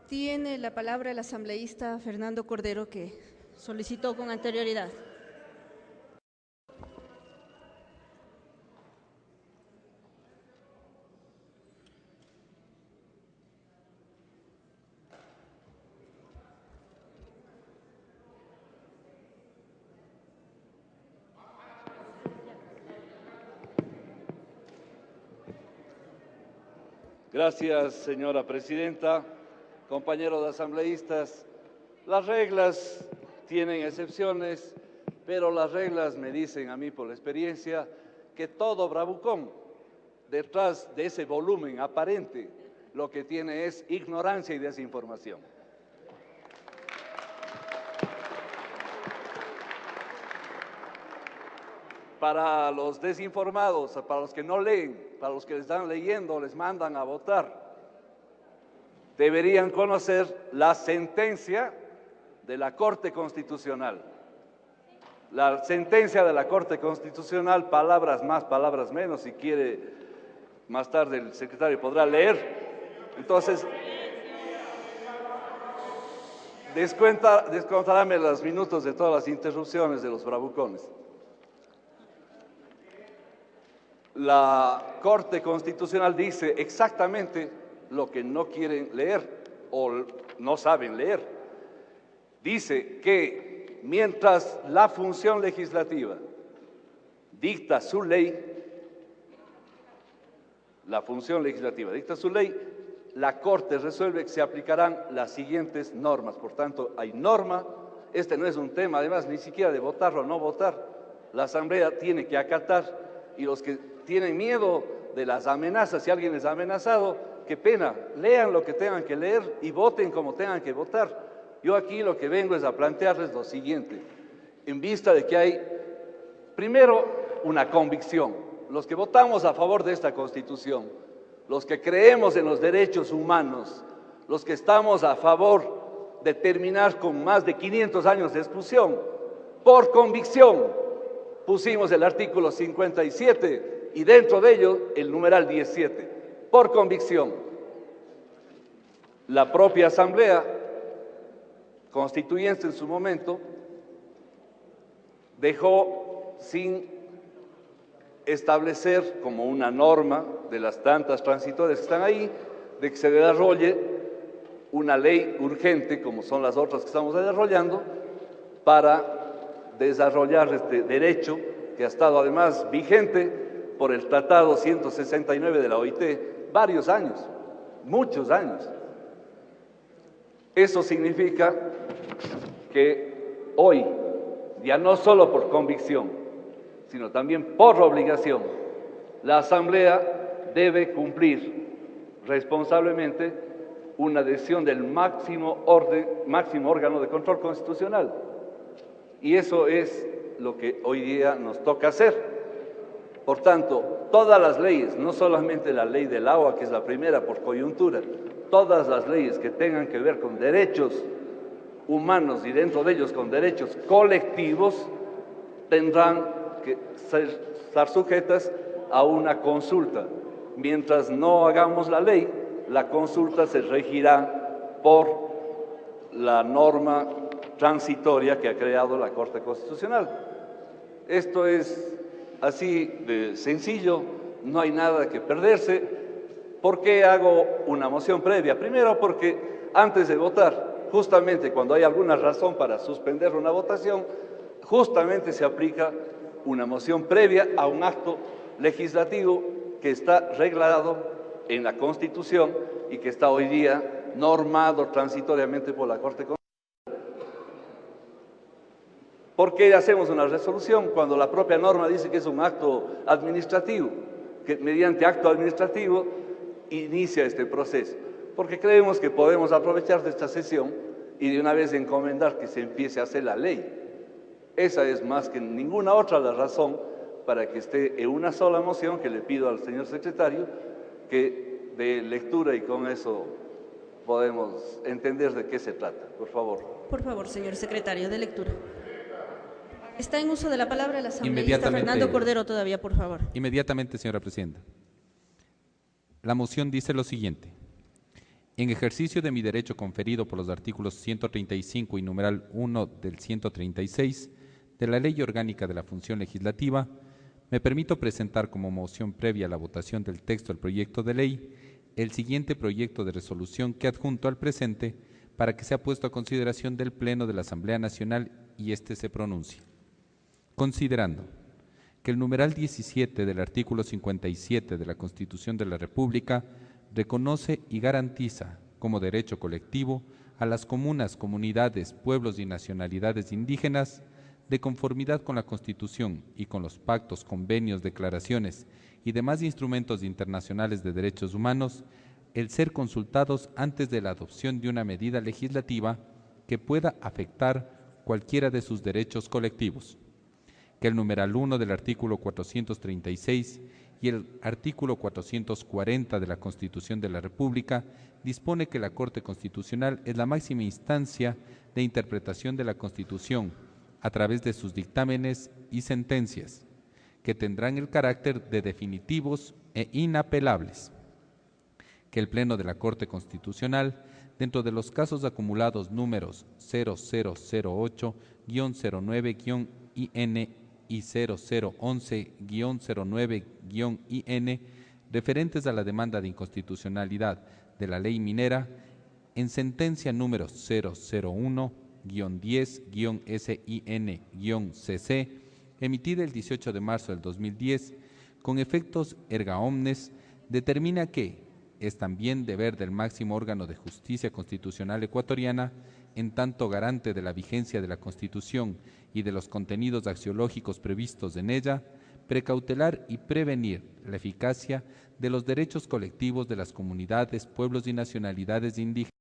Tiene la palabra el asambleísta Fernando Cordero, que solicitó con anterioridad. Gracias, señora presidenta. Compañeros asambleístas, las reglas tienen excepciones, pero las reglas me dicen a mí por la experiencia que todo bravucón, detrás de ese volumen aparente, lo que tiene es ignorancia y desinformación. Para los desinformados, para los que no leen, para los que les están leyendo, les mandan a votar, deberían conocer la sentencia de la Corte Constitucional. La sentencia de la Corte Constitucional, palabras más, palabras menos, si quiere, más tarde el secretario podrá leer. Entonces, descontarme los minutos de todas las interrupciones de los bravucones. La Corte Constitucional dice exactamente lo que no quieren leer o no saben leer. Dice que mientras la función legislativa dicta su ley, la Corte resuelve que se aplicarán las siguientes normas. Por tanto, hay norma. Este no es un tema, además, ni siquiera de votar o no votar. La Asamblea tiene que acatar, y los que tienen miedo de las amenazas, si alguien les ha amenazado, qué pena, lean lo que tengan que leer y voten como tengan que votar. Yo aquí lo que vengo es a plantearles lo siguiente, en vista de que hay, primero, una convicción. Los que votamos a favor de esta Constitución, los que creemos en los derechos humanos, los que estamos a favor de terminar con más de 500 años de exclusión, por convicción, pusimos el artículo 57 y dentro de ello el numeral 17, por convicción. La propia Asamblea Constituyente en su momento dejó sin establecer como una norma de las tantas transitorias que están ahí, de que se desarrolle una ley urgente, como son las otras que estamos desarrollando, para desarrollar este derecho que ha estado además vigente por el Tratado 169 de la OIT varios años, muchos años. Eso significa que hoy, ya no solo por convicción, sino también por obligación, la Asamblea debe cumplir responsablemente una decisión del máximo órgano de control constitucional. Y eso es lo que hoy día nos toca hacer. Por tanto, todas las leyes, no solamente la ley del agua, que es la primera por coyuntura, todas las leyes que tengan que ver con derechos humanos y dentro de ellos con derechos colectivos, tendrán que estar sujetas a una consulta. Mientras no hagamos la ley, la consulta se regirá por la norma transitoria que ha creado la Corte Constitucional. Esto es así de sencillo, no hay nada que perderse. ¿Por qué hago una moción previa? Primero porque antes de votar, justamente cuando hay alguna razón para suspender una votación, justamente se aplica una moción previa a un acto legislativo que está reglado en la Constitución y que está hoy día normado transitoriamente por la Corte Constitucional. ¿Por qué hacemos una resolución cuando la propia norma dice que es un acto administrativo, que mediante acto administrativo inicia este proceso? Porque creemos que podemos aprovechar de esta sesión y de una vez encomendar que se empiece a hacer la ley. Esa es más que ninguna otra la razón para que esté en una sola moción que le pido al señor secretario que dé lectura y con eso podemos entender de qué se trata. Por favor. Por favor, señor secretario, de lectura. Está en uso de la palabra el asambleísta Fernando Cordero todavía, por favor. Inmediatamente, señora presidenta. La moción dice lo siguiente. En ejercicio de mi derecho conferido por los artículos 135 y numeral 1 del 136 de la Ley Orgánica de la Función Legislativa, me permito presentar como moción previa a la votación del texto del proyecto de ley el siguiente proyecto de resolución que adjunto al presente para que sea puesto a consideración del Pleno de la Asamblea Nacional y éste se pronuncie. Considerando que el numeral 17 del artículo 57 de la Constitución de la República reconoce y garantiza como derecho colectivo a las comunas, comunidades, pueblos y nacionalidades indígenas, de conformidad con la Constitución y con los pactos, convenios, declaraciones y demás instrumentos internacionales de derechos humanos, el ser consultados antes de la adopción de una medida legislativa que pueda afectar cualquiera de sus derechos colectivos. Que el numeral 1 del artículo 436 y el artículo 440 de la Constitución de la República dispone que la Corte Constitucional es la máxima instancia de interpretación de la Constitución a través de sus dictámenes y sentencias, que tendrán el carácter de definitivos e inapelables. Que el Pleno de la Corte Constitucional, dentro de los casos acumulados números 0008-09-IN y 0011-09-IN, referentes a la demanda de inconstitucionalidad de la ley minera, en sentencia número 001-10-SIN-CC, emitida el 18 de marzo del 2010, con efectos erga omnes, determina que es también deber del máximo órgano de justicia constitucional ecuatoriana, en tanto garante de la vigencia de la Constitución y de los contenidos axiológicos previstos en ella, precautelar y prevenir la eficacia de los derechos colectivos de las comunidades, pueblos y nacionalidades indígenas